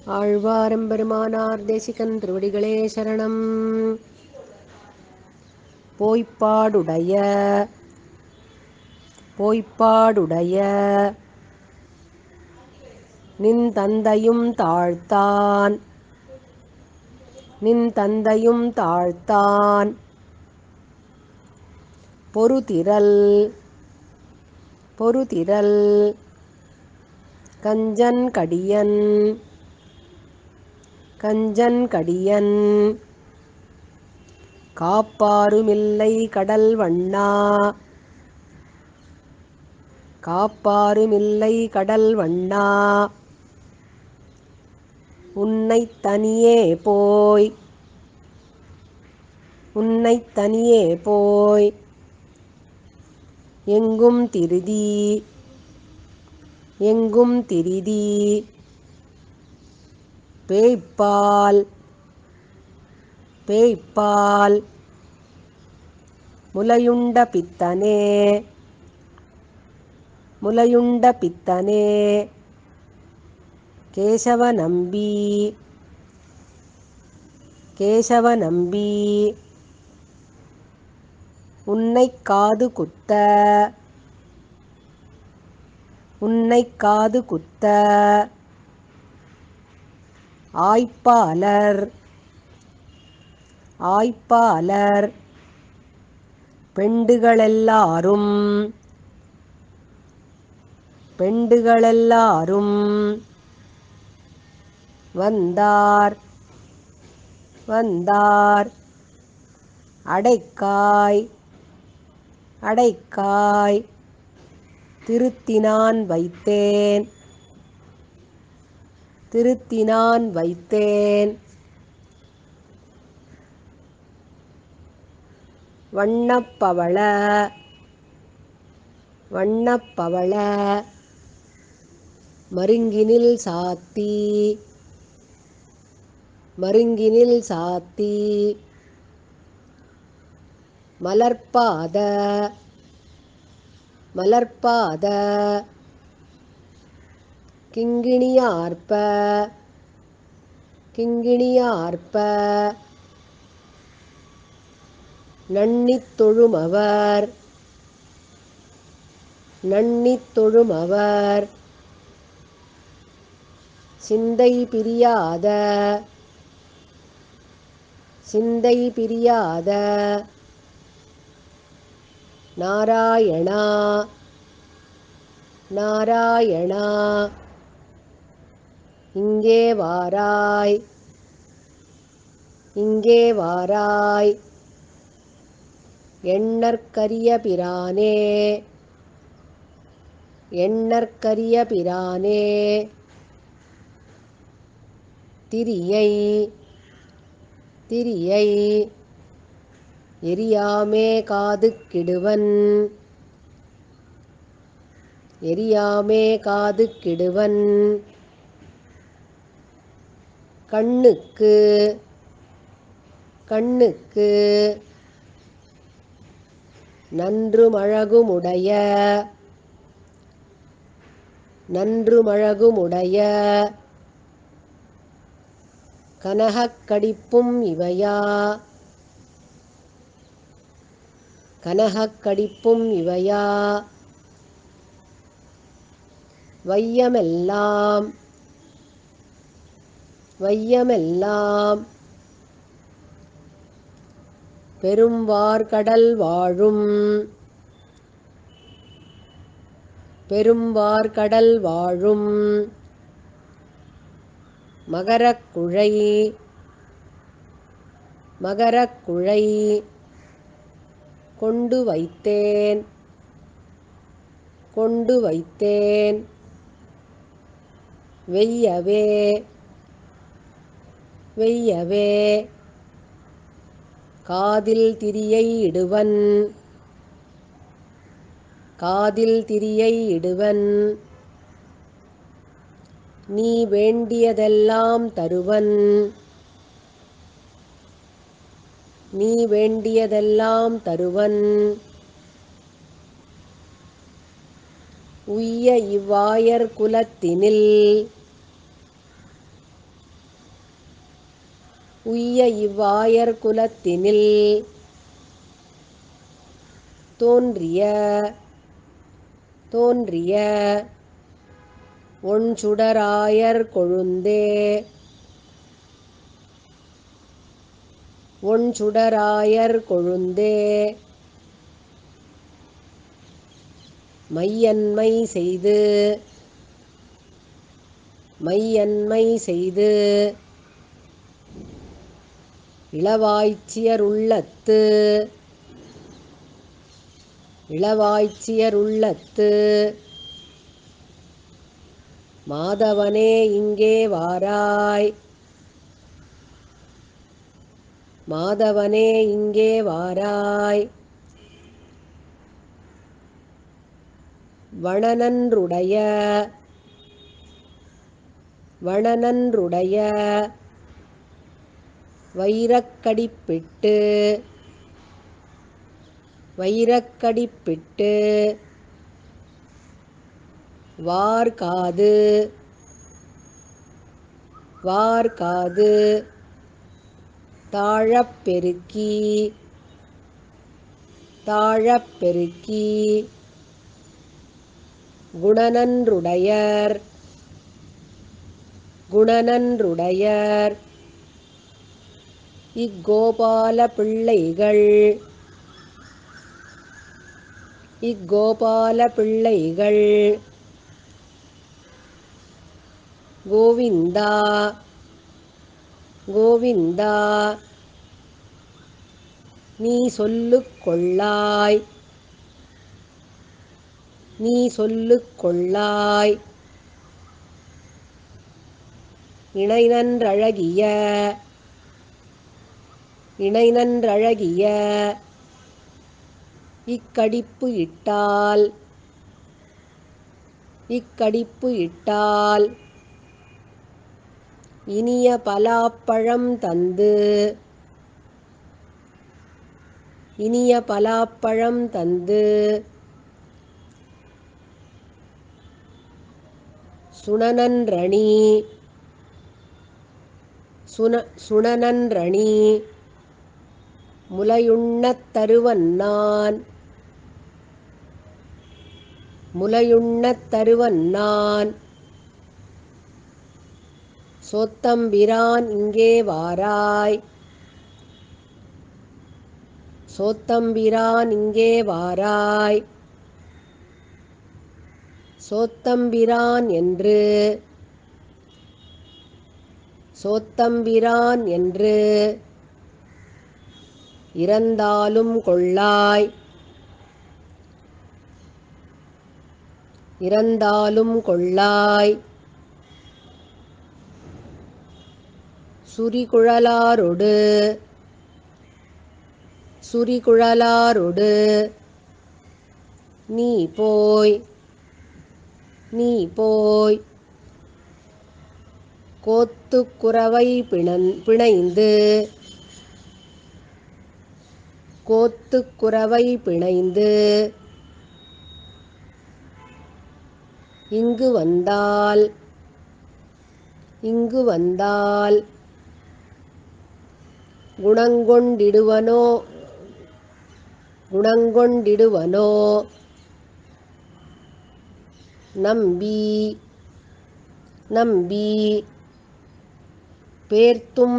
ஆழ்வாரெம்பெருமானார் தேசிகன் திருவடிகளே சரணம். போய்ப்பாடுடைய போய்ப்பாடுடைய நின் தந்தையும் தாழ்த்தான் நின் தந்தையும் தாழ்த்தான் பொருதிறல் பொருதிறல் கஞ்சன் கடியன் கஞ்சன் கடியன் காப்பாருமில்லை கடல் வண்ணா காப்பாருமில்லை கடல் வண்ணா உன்னைத் தனியே போய் உன்னைத் தனியே போய் எங்கும் திரிதி எங்கும் திரிதி பேய்ப்பால் பேய்ப்பால் முலையுண்ட பித்தனே முலையுண்ட பித்தனே கேசவநம்பி கேசவநம்பி உன்னைக் காது குத்த உன்னைக் காது குத்த ஆய்ப்பாலர் ஆய்ப்பாலர் பெண்டுகளெல்லாரும் பெண்டுகளெல்லாரும் வந்தார் வந்தார் அடைக்காய் அடைக்காய் திருத்தினான் வைத்தேன் திருத்தினான் வைத்தேன் வண்ணப்பவள வண்ணப்பவள மருங்கினில் சாத்தி மருங்கினில் சாத்தி மலர்ப்பாத மலர்ப்பாத கிங்கிணியார்ப்ப கிங்கிணியார்ப்ப நண்ணித் தொழுமவர் நண்ணித் தொழுமவர் சிந்தை பிரியாத சிந்தை பிரியாத நாராயணா நாராயணா இங்கே வாராய் இங்கே வாராய் எண்ணற்கரிய பிரானே எண்ணற்கரிய பிரானே திரியை திரியை எரியாமே காதுக்கிடுவன் எரியாமே காதுக்கிடுவன் கண்ணுக்கு கண்ணுக்கு நன்றுமழகுமுடைய நன்றுமழகுமுடைய கனகக் கடிப்பும் இவையா கனகக் கடிப்பும் இவையா வையமெல்லாம் வையமெல்லாம் பெரும்வார்கடல் வாழும் பெரும்வார்கடல் வாழும் மகரக்குழை மகரக்குழை கொண்டு வைத்தேன் கொண்டு வைத்தேன் வெய்யவே வெய்யவே காதில் திரியை இடுவன் காதில் திரியை இடுவன் நீ வேண்டியதெல்லாம் தருவன் நீ வேண்டியதெல்லாம் தருவன் உய்ய இவ்வாயர் குலத்தினில் உய்ய இவ்வாயர் குலத்தினில் தோன்றிய ஒண்சுடராயர் கொழுந்தே மையன்மை செய்து இளவாய்ச்சியருள்ளத்து மாதவனே இங்கே வாராய் வனனன்றுடைய வைரக்கடிப்பிட்டு வார்காது தாழப்பெருக்கி குணனன்றுடையர் இக்கோபால பிள்ளைகள் கோவிந்தா நீ சொல்லுக் கொள்ளாய் இணைநன்றழகிய இக்கடிப்பு இட்டால் இனிய பலாப்பழம் தந்து சுணனன்றணி முலையுண்ணத் தருவன்னான் சோத்தம்பிரான் இங்கே வாராய் சோத்தம்பிரான் என்று இரந்தாலும் கொள்ளாய் சுரிகுழலாரொடு நீ போய் கோத்துக்குரவை பிணைந்து இங்கு வந்தால் குணங்கொண்டிடுவனோ நம்பி பேர்த்தும்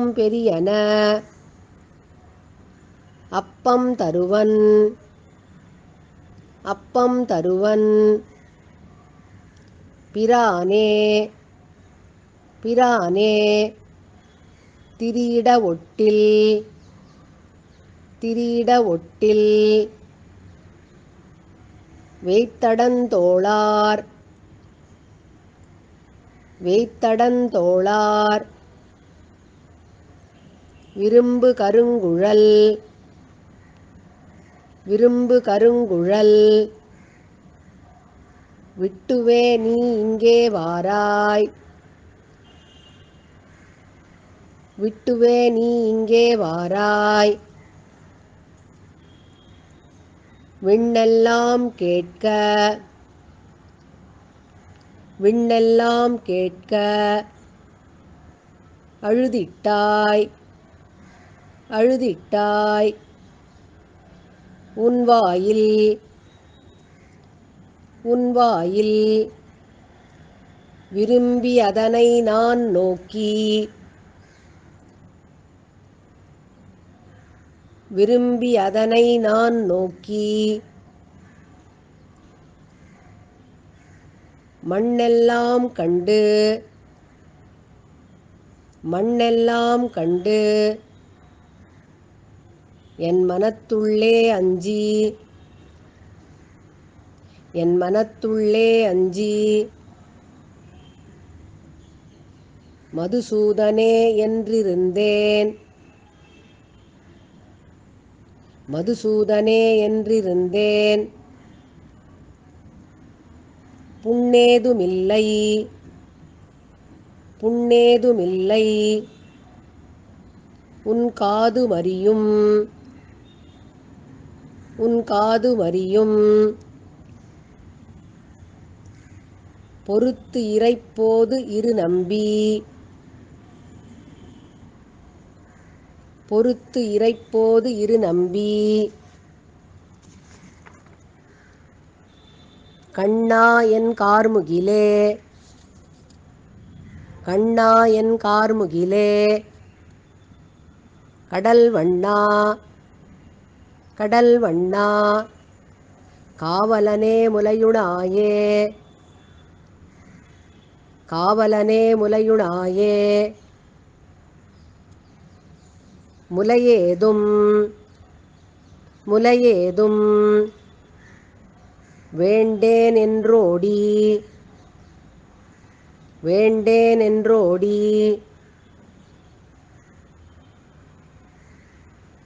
பெரியன அப்பம் தருவன் பிரானே திரியிட ஒட்டில் வேய்த்தடந்தோளார் விரும்பு கருங்குழல் விட்டுவே நீ இங்கே வாராய் விண்ணெல்லாம் விண்ணெல்லாம் கேட்க அழுதிட்டாய் அழுதிட்டாய். உன்வாயில் உன்வாயில் விரும்பி அதனை நான் நோக்கி விரும்பி அதனை நான் நோக்கி மண்ணெல்லாம் கண்டு மண்ணெல்லாம் கண்டு என் மனத்துள்ளே அஞ்சி என் மனத்துள்ளே அஞ்சி மதுசூதனே என்றிருந்தேன் மதுசூதனே என்றிருந்தேன். புண்ணேதுமில்லை புண்ணேதுமில்லை உன் காதுமறியும் உன் காதுமறியும். பொறுத்து இறைப்போது இரு நம்பி பொறுத்து இறைப்போது இரு நம்பி. கண்ணா என் கார்முகிலே கண்ணா என் கார்முகிலே கடல் வண்ணா கடல் வண்ணா காவலனே முலையுணாயே காவலனே முலையுணாயே. முலையேதும் முலையேதும் வேண்டேன் என்றோடி வேண்டேன் என்றோடி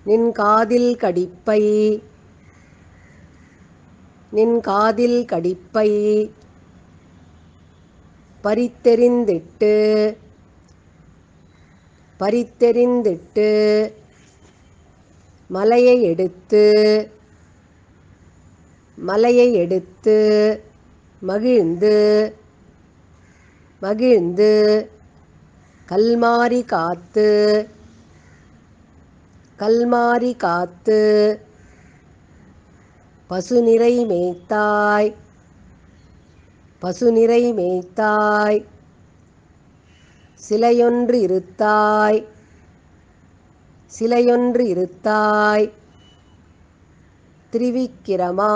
நின் காதில் கடிப்பை நின் காதில் கடிப்பை பறித்தெறிந்திட்டு பறித்தெறிந்திட்டு மலையை எடுத்து மலையை எடுத்து மகிழ்ந்து மகிழ்ந்து கல்மாரி காத்து கல்மாரி காத்து பசுநிறை மேய்த்தாய் பசுநிறை மேய்த்தாய். சிலையொன்று இருத்தாய் சிலையொன்று இருத்தாய். திரிவிக்கிரமா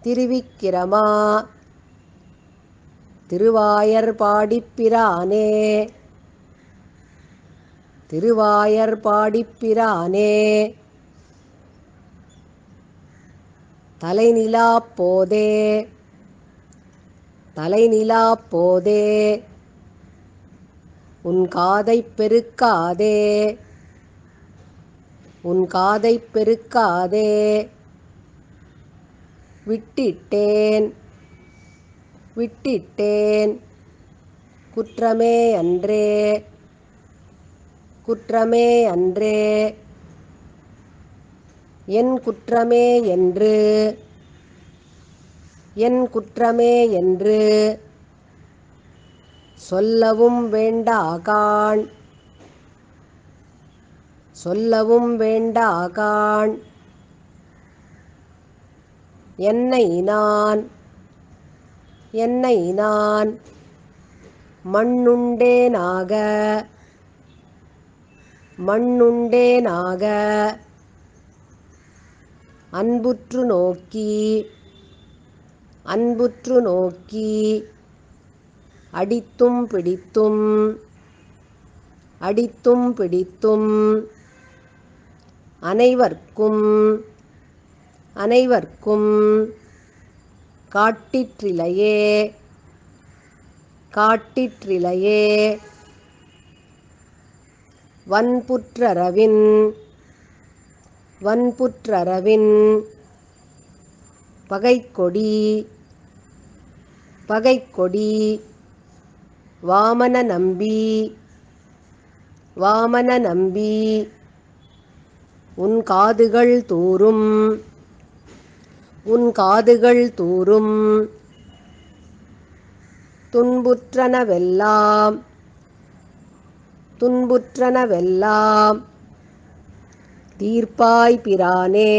திரிவிக்கிரமா திருவாயர்பாடிப்பிரானே திருவாயர்பாடிப்பிரானே. தலைநிலாப் போதே தலைநிலாப் போதே உன் காதைப் பெருக்காதே உன் காதைப் பெருக்காதே. விட்டிட்டேன் விட்டிட்டேன் குற்றமே அன்றே குற்றமே அன்றே. என் குற்றமே என்று என் குற்றமே என்று சொல்லவும் வேண்டாகான் சொல்லவும் வேண்டாகான். என்னை நான் என்னை நான் மண்ணுண்டேனாக மண்ணுண்டேனாக அன்புற்று நோக்கி அன்புற்று நோக்கி அடித்தும் பிடித்தும் அடித்தும் பிடித்தும் அனைவர்க்கும் அனைவர்க்கும் காட்டிற்றிலையே காட்டிற்றிலையே. வன்புற்றரவின் வன்புற்றரவின் பகைக்கொடி பகைக்கொடி வாமன நம்பி வாமன நம்பி. உன் காதுகள் தூரும் உன் காதுகள் தூரும் துன்புற்றனவெல்லாம் துன்புற்றனவெல்லாம் தீர்ப்பாய் பிரானே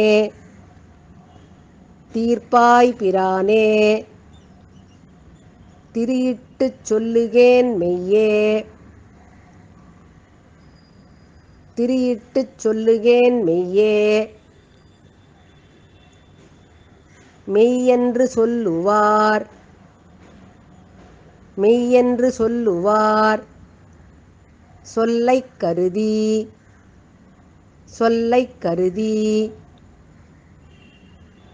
தீர்ப்பாய் பிரானே திரியிட்டுச் சொல்லுகேன் மெய்யே திரியிட்டுச் சொல்லுகேன் மெய்யே மெய்யென்று சொல்லுவார் மெய்யென்று சொல்லுவார் சொல்லைக் கருதி சொல்லைக் கருதி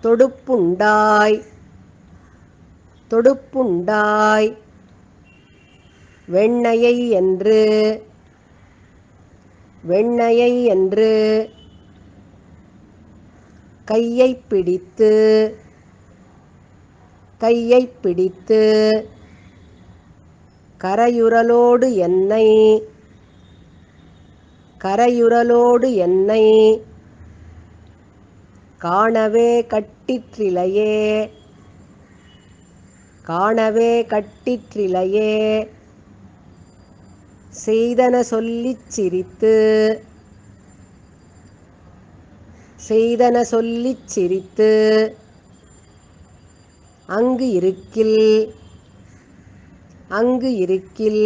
தொடுப்புண்டாய் தொடுப்புண்டாய் வெண்ணையை என்று வெண்ணையை என்று கையைப் பிடித்து கையைப் பிடித்து கரையுறலோடு என்னை கரையுறலோடு என்னை காணவே கட்டிற்றிலையே காணவே கட்டிற்றிலையே செய்தன சொல்லிச் சிரித்து செய்தன சொல்லிச் சிரித்து அங்கு இருக்கில் அங்கு இருக்கில்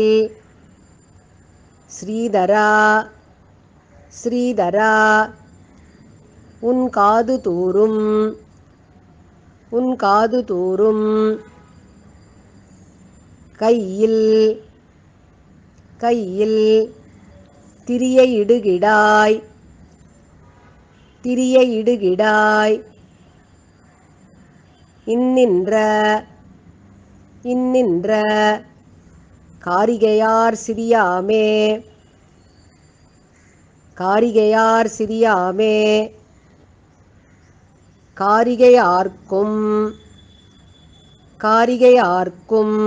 ஸ்ரீதரா ஸ்ரீதரா உன் காது தூரும் உன் காது தூரும் கையில் கையில் திரியை இடுகிடாய் திரியை இடுகிடாய் இன்னின்ற இன்னின்ற காரிகையார் சிறியாமே காரிகையார் சிறியாமே காரிகையார்க்கும் காரிகையார்க்கும்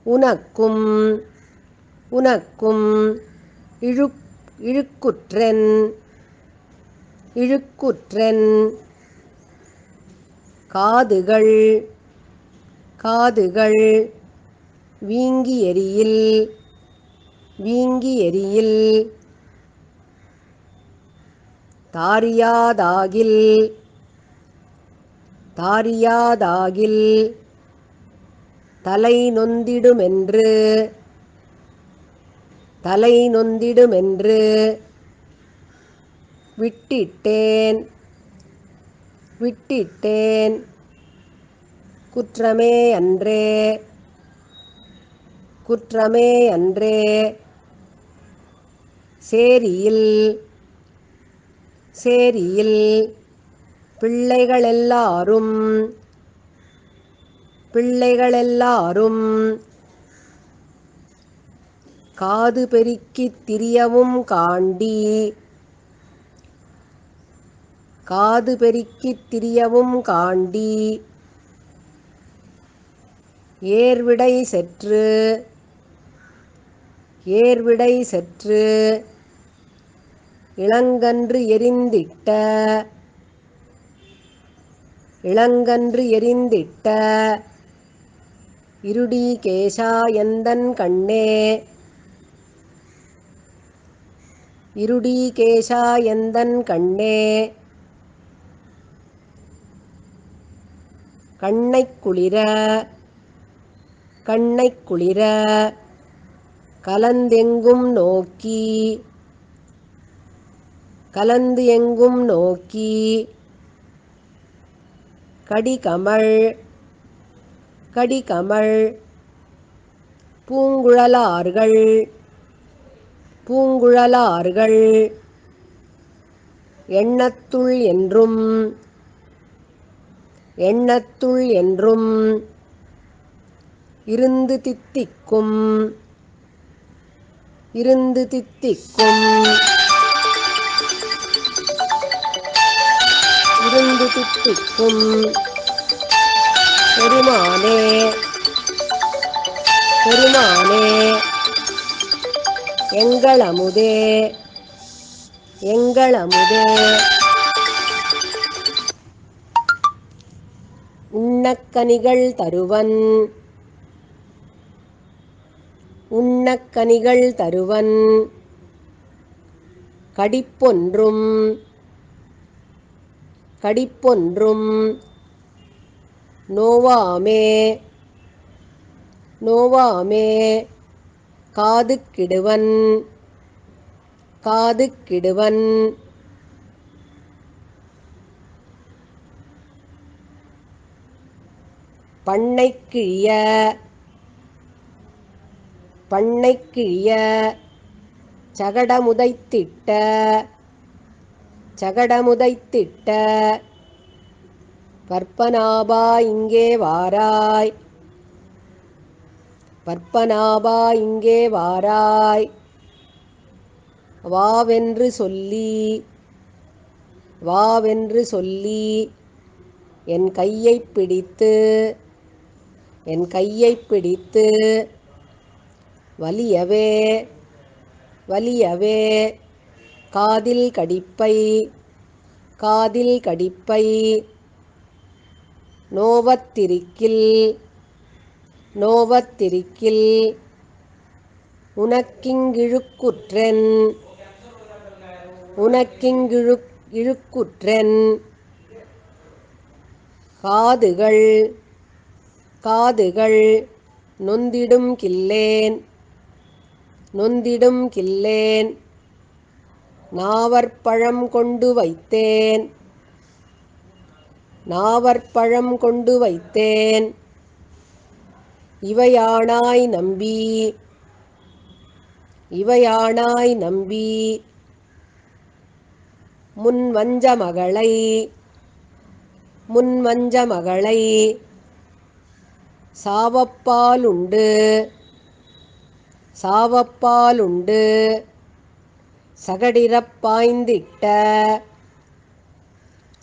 உனக்கும் உனக்கும் இழுக்குற்றென் இழுக்குற்றென் காதுகள் காதுகள் வீங்கி எரியில் வீங்கி எரியில் தாரியாதாகில் தாரியாதாகில் தலை நொந்திடுமென்று தலை நொந்திடுமென்று விட்டிட்டேன் விட்டிட்டேன் குற்றமே அன்றே குற்றமே அன்றே சேரியில் சேரியில் பிள்ளைகளெல்லாரும் பிள்ளைகளெல்லாரும் காது பெருக்கித் திரியவும் காண்டி காது பெருக்கித் திரியவும் காண்டி ஏர்விடை செற்று ஏர்விடை செற்று இளங்கன்று எரிந்திட்ட இளங்கன்று எரிந்திட்ட இருடீகேசா எந்தன் கண்ணே இருடீகேசா எந்தன் கண்ணே கண்ணைக் குளிர கண்ணைக் குளிர கலந்தெங்கும் நோக்கி கலந்து எங்கும் நோக்கி கடிகமழ் கடிகமழ் பூங்குழலார்கள் பூங்குழலார்கள் எண்ணத்துள் என்றும் எண்ணத்துள் என்றும் இருந்து தித்திக்கும் இருந்து தித்திக்கும் இருந்து தித்திக்கும் பெருமானே பெருமானே எங்களமுதே எங்களமுதே உண்ணக்கனிகள் தருவன் கனிகள் தருவன் கடிப்பொன்றும் நோவாமே காதுக்கிடுவன் பண்ணைக்கிழிய சகடமுதைத்திட்ட பற்பநாபா இங்கே வாராய் வாவென்று சொல்லி என் கையைப் பிடித்து வலியவே காதில் கடிப்பை நோவத்திரிக்கில் உனக்கிங்கிழுக்குற்றென் காதுகள் நொந்திடும் கில்லேன் நாவற்பழம் கொண்டு வைத்தேன் இவையானாய் நம்பி முன்வஞ்ச மகளை சாவப்பாலுண்டு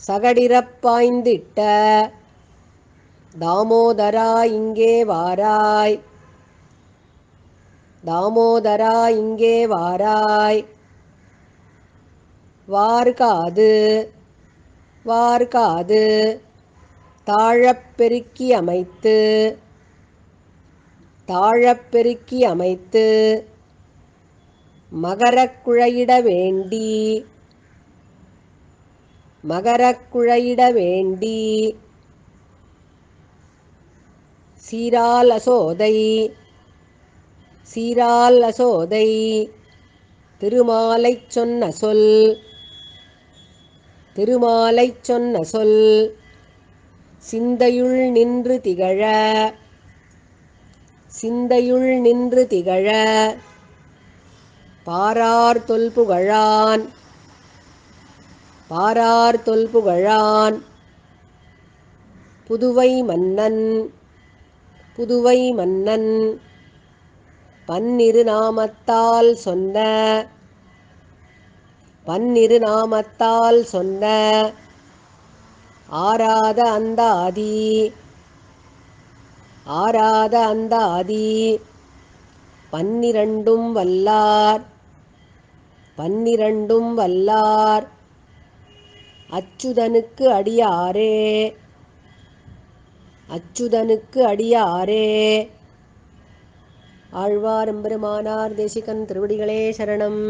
சகடிறப் பாய்ந்திட்ட தாமோதரா இங்கே வாராய் வார்காது தாழப் பெருக்கி அமைத்து மகரக் குழையிட வேண்டி சீரால் அசோதை திருமாலைச் சொன்ன சொல் சிந்தையுள் நின்று திகழ பாரார் தொல்புகழான் புதுவை மன்னன் பன்னிரு நாமத்தால் சொன்ன ஆராத அந்தாதி பன்னிரண்டும் வல்லார் அச்சுதனுக்கு அடியாரே. ஆழ்வார் எம்பெருமானார் தேசிகன் திருவடிகளே சரணம்.